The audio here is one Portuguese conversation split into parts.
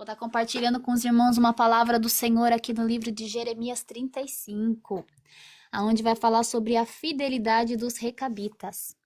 Vou estar compartilhando com os irmãos uma palavra do Senhor aqui no livro de Jeremias 35, aonde vai falar sobre a fidelidade dos recabitas.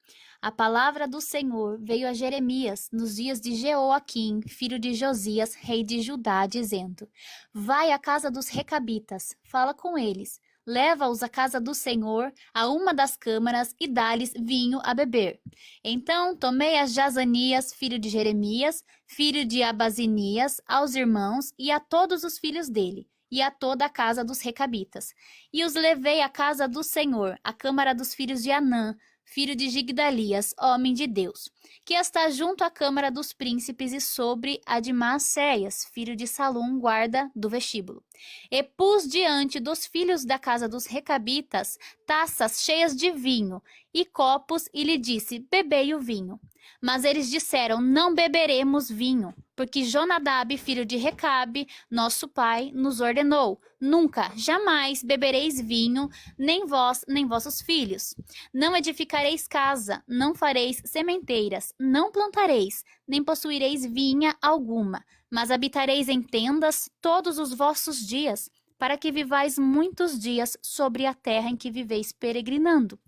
A palavra do Senhor veio a Jeremias nos dias de Jeoaquim, filho de Josias, rei de Judá, dizendo: Vai à casa dos recabitas, fala com eles, leva-os à casa do Senhor, a uma das câmaras, e dá-lhes vinho a beber. Então tomei a Jazanias, filho de Jeremias, filho de Abazinias, aos irmãos e a todos os filhos dele, e a toda a casa dos recabitas. E os levei à casa do Senhor, à câmara dos filhos de Anã, filho de Gigdalias, homem de Deus, que está junto à câmara dos príncipes e sobre a de Maacéias, filho de Salum, guarda do vestíbulo. E pus diante dos filhos da casa dos recabitas taças cheias de vinho e copos, e lhe disse: bebei o vinho. Mas eles disseram: não beberemos vinho, porque Jonadab, filho de Recabe, nosso pai, nos ordenou: nunca, jamais bebereis vinho, nem vós, nem vossos filhos. Não edificareis casa, não fareis sementeiras, não plantareis, nem possuireis vinha alguma, mas habitareis em tendas todos os vossos dias, para que vivais muitos dias sobre a terra em que viveis peregrinando.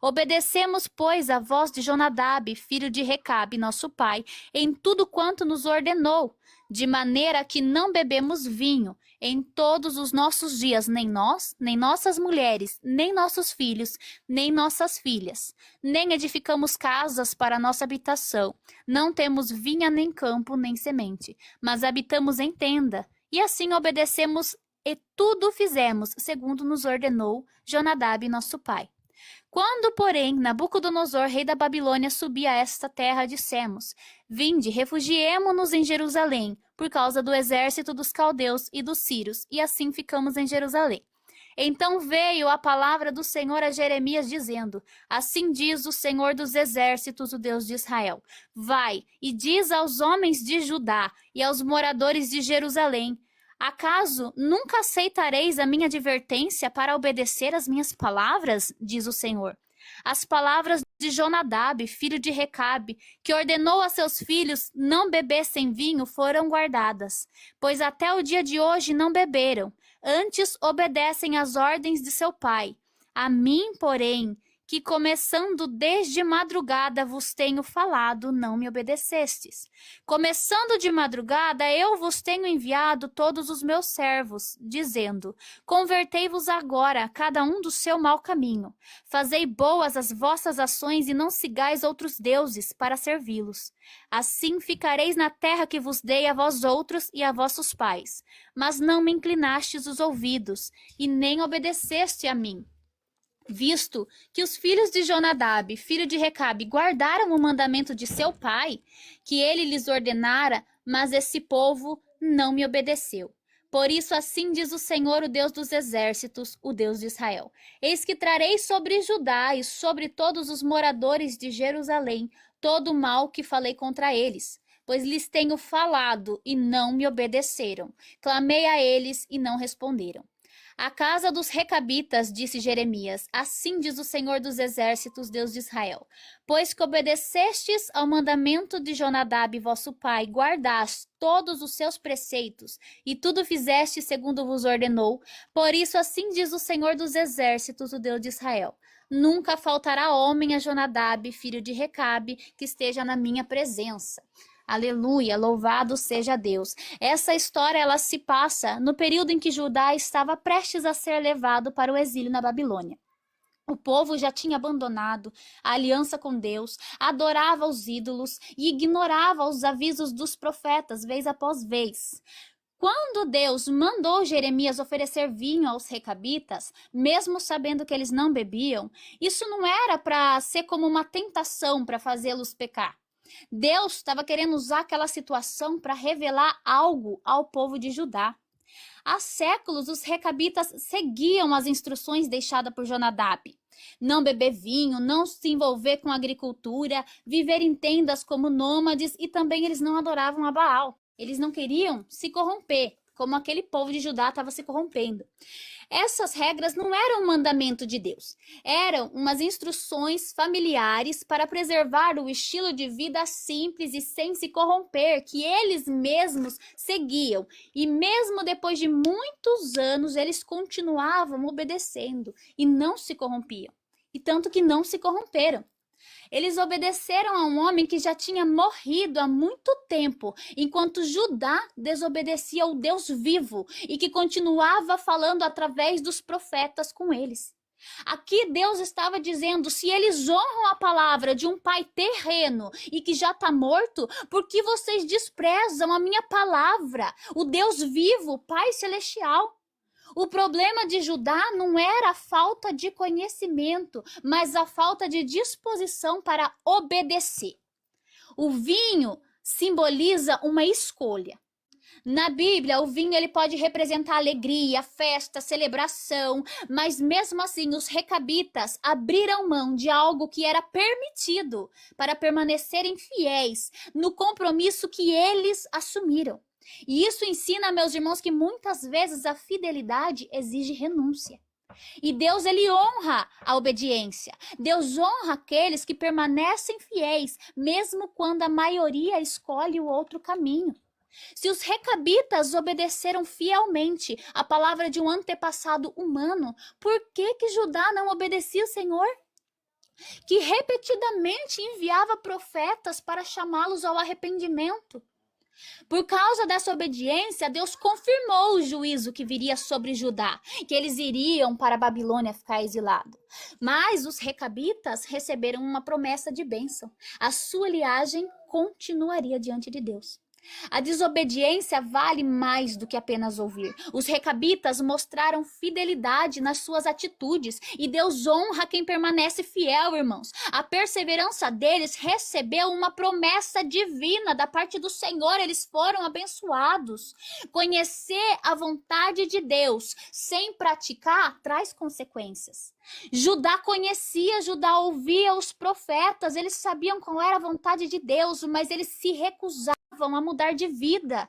Obedecemos, pois, a voz de Jonadab, filho de Recabe, nosso pai, em tudo quanto nos ordenou, de maneira que não bebemos vinho em todos os nossos dias, nem nós, nem nossas mulheres, nem nossos filhos, nem nossas filhas. Nem edificamos casas para nossa habitação, não temos vinha nem campo, nem semente, mas habitamos em tenda, e assim obedecemos e tudo fizemos, segundo nos ordenou Jonadab, nosso pai. Quando, porém, Nabucodonosor, rei da Babilônia, subia a esta terra, dissemos: Vinde, refugiemo-nos em Jerusalém, por causa do exército dos caldeus e dos sírios, e assim ficamos em Jerusalém. Então veio a palavra do Senhor a Jeremias, dizendo: Assim diz o Senhor dos exércitos, o Deus de Israel: Vai e diz aos homens de Judá e aos moradores de Jerusalém: Acaso nunca aceitareis a minha advertência para obedecer às minhas palavras? Diz o Senhor. As palavras de Jonadab, filho de Recabe, que ordenou a seus filhos não bebessem vinho, foram guardadas, pois até o dia de hoje não beberam, antes obedecem às ordens de seu pai. A mim, porém, que começando desde madrugada vos tenho falado, não me obedecestes. Começando de madrugada, eu vos tenho enviado todos os meus servos, dizendo: Convertei-vos agora, cada um do seu mau caminho. Fazei boas as vossas ações e não sigais outros deuses para servi-los. Assim ficareis na terra que vos dei a vós outros e a vossos pais. Mas não me inclinastes os ouvidos, e nem obedeceste a mim. Visto que os filhos de Jonadab, filho de Recabe, guardaram o mandamento de seu pai, que ele lhes ordenara, mas esse povo não me obedeceu. Por isso assim diz o Senhor, o Deus dos exércitos, o Deus de Israel: Eis que trarei sobre Judá e sobre todos os moradores de Jerusalém todo o mal que falei contra eles, pois lhes tenho falado e não me obedeceram. Clamei a eles e não responderam. A casa dos recabitas, disse Jeremias: assim diz o Senhor dos exércitos, Deus de Israel: pois que obedecestes ao mandamento de Jonadab, vosso pai, guardaste todos os seus preceitos, e tudo fizeste segundo vos ordenou, por isso assim diz o Senhor dos exércitos, o Deus de Israel: nunca faltará homem a Jonadab, filho de Recabe, que esteja na minha presença. Aleluia, louvado seja Deus. Essa história ela se passa no período em que Judá estava prestes a ser levado para o exílio na Babilônia. O povo já tinha abandonado a aliança com Deus, adorava os ídolos e ignorava os avisos dos profetas vez após vez. Quando Deus mandou Jeremias oferecer vinho aos recabitas, mesmo sabendo que eles não bebiam, isso não era para ser como uma tentação para fazê-los pecar. Deus estava querendo usar aquela situação para revelar algo ao povo de Judá. Há séculos, os recabitas seguiam as instruções deixadas por Jonadab. Não beber vinho, não se envolver com agricultura, viver em tendas como nômades, e também eles não adoravam a Baal. Eles não queriam se corromper, como aquele povo de Judá estava se corrompendo. Essas regras não eram um mandamento de Deus, eram umas instruções familiares para preservar o estilo de vida simples e sem se corromper, que eles mesmos seguiam. E mesmo depois de muitos anos, eles continuavam obedecendo e não se corrompiam. E tanto que não se corromperam. Eles obedeceram a um homem que já tinha morrido há muito tempo, enquanto Judá desobedecia ao Deus vivo e que continuava falando através dos profetas com eles. Aqui Deus estava dizendo, se eles honram a palavra de um pai terreno e que já está morto, por que vocês desprezam a minha palavra, o Deus vivo, o Pai celestial? O problema de Judá não era a falta de conhecimento, mas a falta de disposição para obedecer. O vinho simboliza uma escolha. Na Bíblia, o vinho ele pode representar alegria, festa, celebração, mas mesmo assim os recabitas abriram mão de algo que era permitido para permanecerem fiéis no compromisso que eles assumiram. E isso ensina, meus irmãos, que muitas vezes a fidelidade exige renúncia. E Deus, ele honra a obediência. Deus honra aqueles que permanecem fiéis, mesmo quando a maioria escolhe o outro caminho. Se os recabitas obedeceram fielmente a palavra de um antepassado humano, por que Judá não obedecia o Senhor? Que repetidamente enviava profetas para chamá-los ao arrependimento. Por causa dessa obediência, Deus confirmou o juízo que viria sobre Judá, que eles iriam para a Babilônia ficar exilados. Mas os recabitas receberam uma promessa de bênção. A sua linhagem continuaria diante de Deus. A desobediência vale mais do que apenas ouvir. Os recabitas mostraram fidelidade nas suas atitudes e Deus honra quem permanece fiel, irmãos. A perseverança deles recebeu uma promessa divina da parte do Senhor, eles foram abençoados. Conhecer a vontade de Deus sem praticar traz consequências. Judá conhecia, Judá ouvia os profetas, eles sabiam qual era a vontade de Deus, mas eles se recusavam a mudar de vida.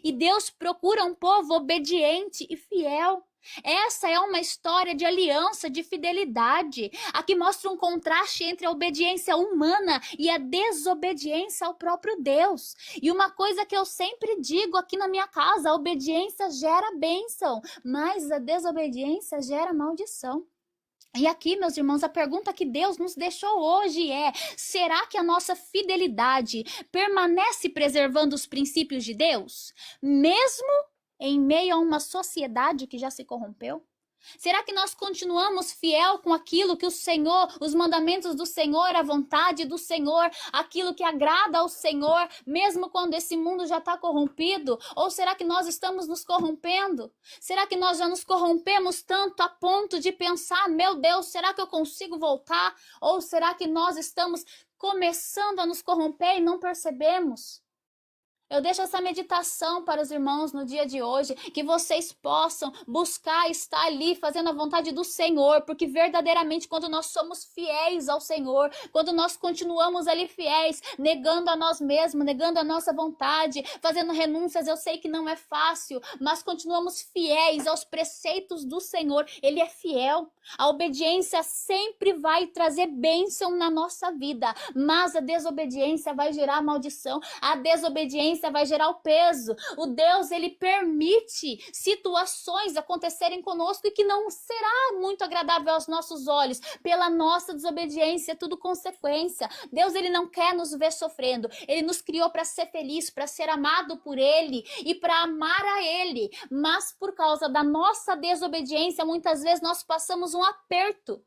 E Deus procura um povo obediente e fiel. Essa é uma história de aliança, de fidelidade. Aqui mostra um contraste entre a obediência humana e a desobediência ao próprio Deus. E uma coisa que eu sempre digo aqui na minha casa, a obediência gera bênção, mas a desobediência gera maldição. E aqui, meus irmãos, a pergunta que Deus nos deixou hoje é: será que a nossa fidelidade permanece preservando os princípios de Deus, mesmo em meio a uma sociedade que já se corrompeu? Será que nós continuamos fiel com aquilo que o Senhor, os mandamentos do Senhor, a vontade do Senhor, aquilo que agrada ao Senhor, mesmo quando esse mundo já está corrompido? Ou será que nós estamos nos corrompendo? Será que nós já nos corrompemos tanto a ponto de pensar, meu Deus, será que eu consigo voltar? Ou será que nós estamos começando a nos corromper e não percebemos? Eu deixo essa meditação para os irmãos no dia de hoje, que vocês possam buscar estar ali fazendo a vontade do Senhor, porque verdadeiramente quando nós somos fiéis ao Senhor, quando nós continuamos ali fiéis, negando a nós mesmos, negando a nossa vontade, fazendo renúncias, eu sei que não é fácil, mas continuamos fiéis aos preceitos do Senhor, Ele é fiel. A obediência sempre vai trazer bênção na nossa vida, mas a desobediência vai gerar maldição, a desobediência vai gerar o peso. O Deus, ele permite situações acontecerem conosco e que não será muito agradável aos nossos olhos, pela nossa desobediência, é tudo consequência. Deus, ele não quer nos ver sofrendo, ele nos criou para ser feliz, para ser amado por ele e para amar a ele, mas por causa da nossa desobediência, muitas vezes nós passamos um aperto.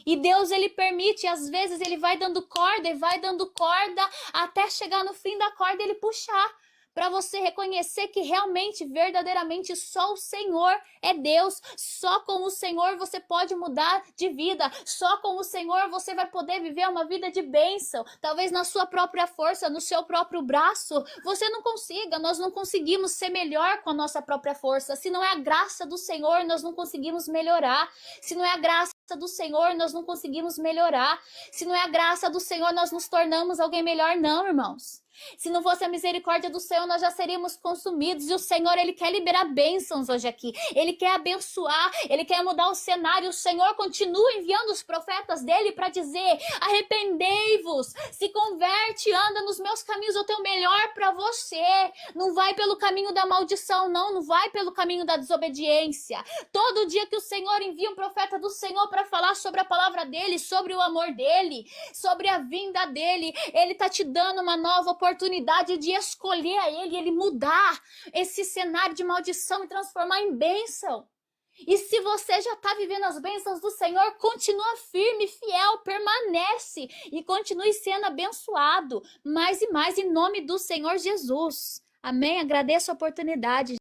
E Deus, ele permite, às vezes ele vai dando corda e vai dando corda até chegar no fim da corda e ele puxar, para você reconhecer que realmente, verdadeiramente, só o Senhor é Deus. Só com o Senhor você pode mudar de vida. Só com o Senhor você vai poder viver uma vida de bênção. Talvez na sua própria força, no seu próprio braço, você não consiga. Nós não conseguimos ser melhor com a nossa própria força. Se não é a graça do Senhor, nós não conseguimos melhorar. Se não é a graça do Senhor, nós não conseguimos melhorar. Se não é a graça do Senhor, nós nos tornamos alguém melhor, não, irmãos. Se não fosse a misericórdia do Senhor, nós já seríamos consumidos. E o Senhor, Ele quer liberar bênçãos hoje aqui. Ele quer abençoar, Ele quer mudar o cenário. O Senhor continua enviando os profetas dEle para dizer: arrependei-vos, se converte, anda nos meus caminhos, eu tenho o melhor para você. Não vai pelo caminho da maldição, não vai pelo caminho da desobediência. Todo dia que o Senhor envia um profeta do Senhor para falar sobre a palavra dEle, sobre o amor dEle, sobre a vinda dEle, Ele está te dando uma nova oportunidade de escolher a Ele mudar esse cenário de maldição e transformar em bênção. E se você já está vivendo as bênçãos do Senhor, continua firme, fiel, permanece e continue sendo abençoado mais e mais em nome do Senhor Jesus. Amém? Agradeço a oportunidade.